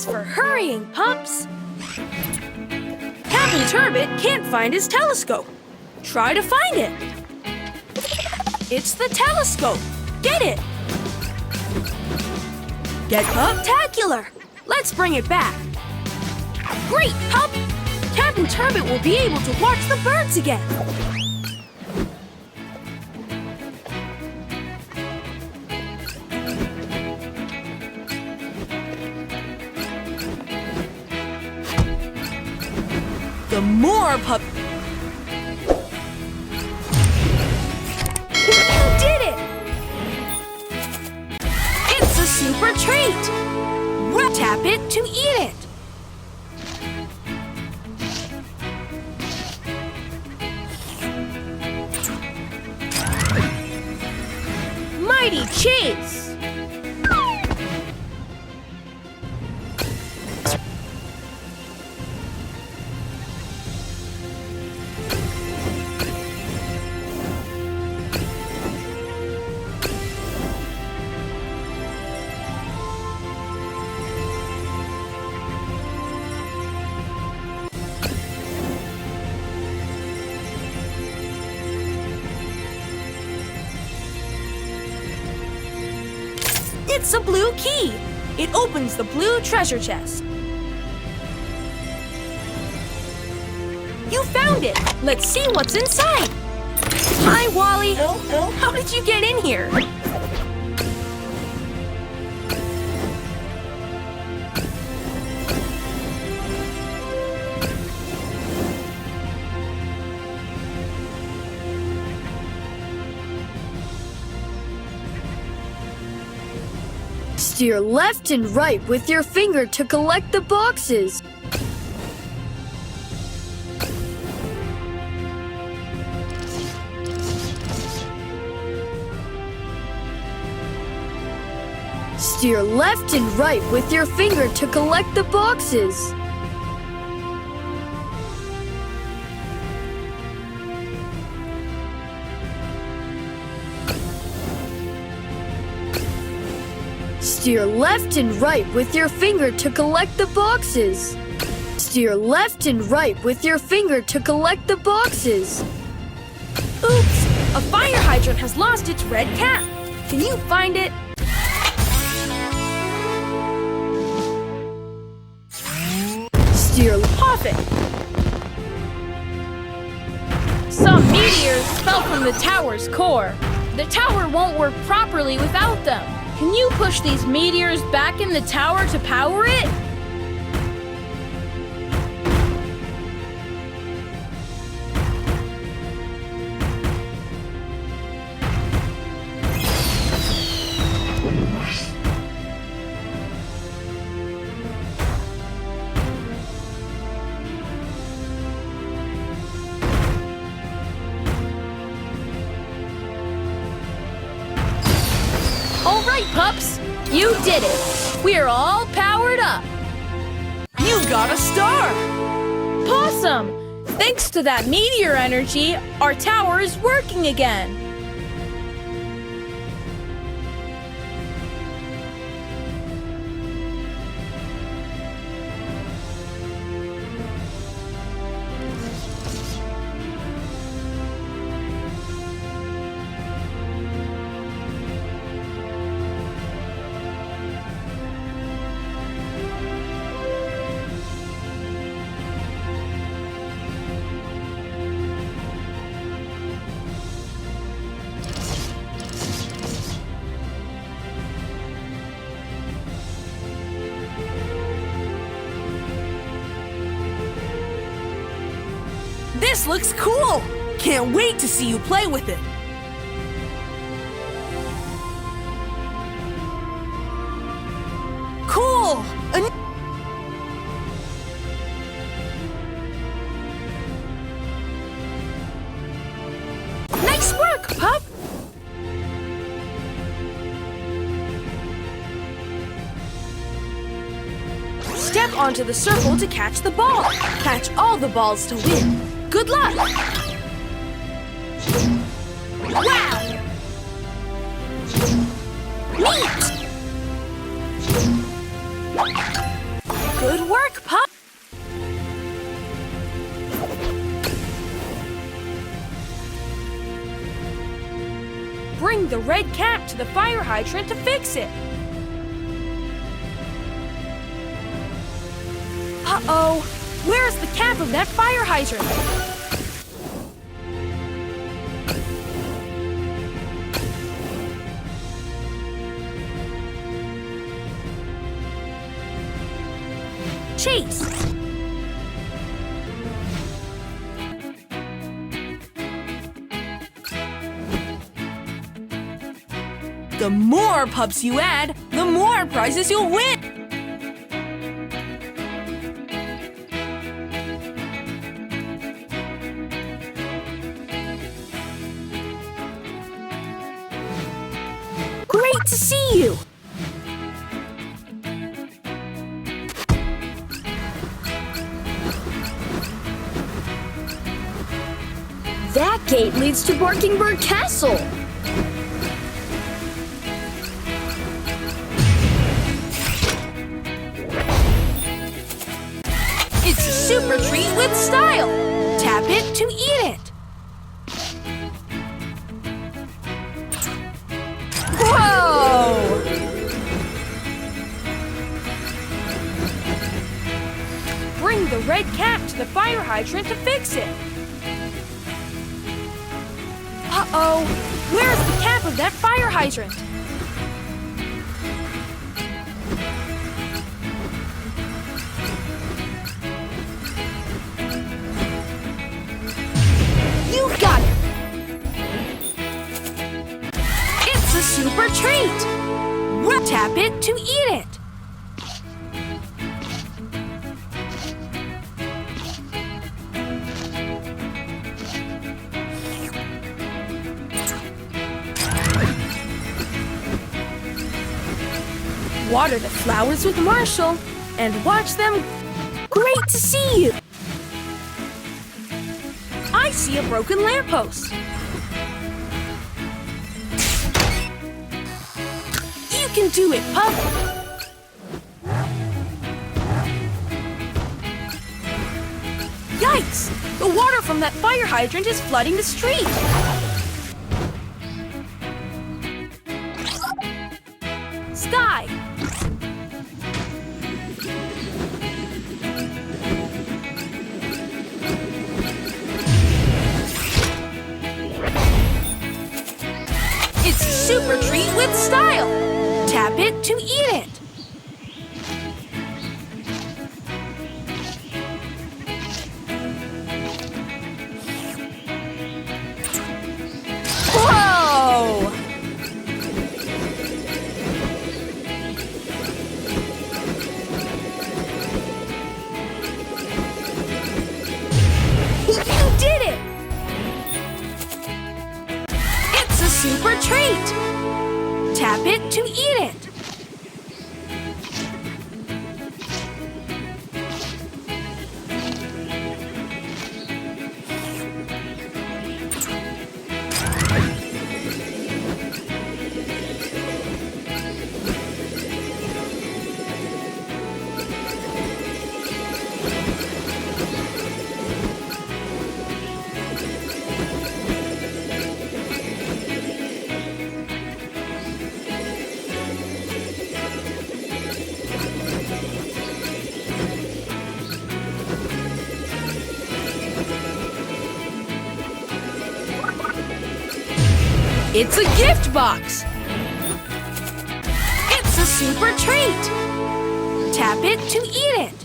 for hurrying, pups! Captain Turbot can't find his telescope. Try to find it. It's the telescope. Get it. Get Pup-tacular. Let's bring it back. Great, Pup! Captain Turbot will be able to watch the birds again. The more pup... You did it! It's a super treat! Tap it to eat it! Mighty Chase! It's a blue key. It opens the blue treasure chest. You found it. Let's see what's inside. Hi, Wally. How did you get in here? Steer left and right with your finger to collect the boxes. Steer left and right with your finger to collect the boxes. Steer left and right with your finger to collect the boxes. Steer left and right with your finger to collect the boxes. Oops! A fire hydrant has lost its red cap. Can you find it? Steer off it. Some meteors fell from the tower's core. The tower won't work properly without them. Can you push these meteors back in the tower to power it? All right, pups, you did it. We're all powered up. You got a star. Possum, thanks to that meteor energy, our tower is working again. This looks cool! Can't wait to see you play with it! Cool! Nice work, pup! Step onto the circle to catch the ball. Catch all the balls to win. Good luck! Wow! Neat! Good work, Pup! Bring the red cap to the fire hydrant to fix it. Uh-oh! Where's the cap of that fire hydrant? Chase! The more pups you add, the more prizes you'll win! Great to see you! That gate leads to Barkingbird Castle. It's a super treat with style! Tap it to eat it! Whoa! Bring the red cap to the fire hydrant to fix it! Uh-oh! Where's the cap of that fire hydrant? You got it! It's a super treat! Tap it to eat it! Water the flowers with Marshall and watch them. Great to see you! I see a broken lamppost. You can do it, Pup! Yikes! The water from that fire hydrant is flooding the street! Sky! It's a super treat with style! Tap it to eat it! Whoa! You did it! It's a super treat! Tap it to eat it! It's a gift box! It's a super treat! Tap it to eat it!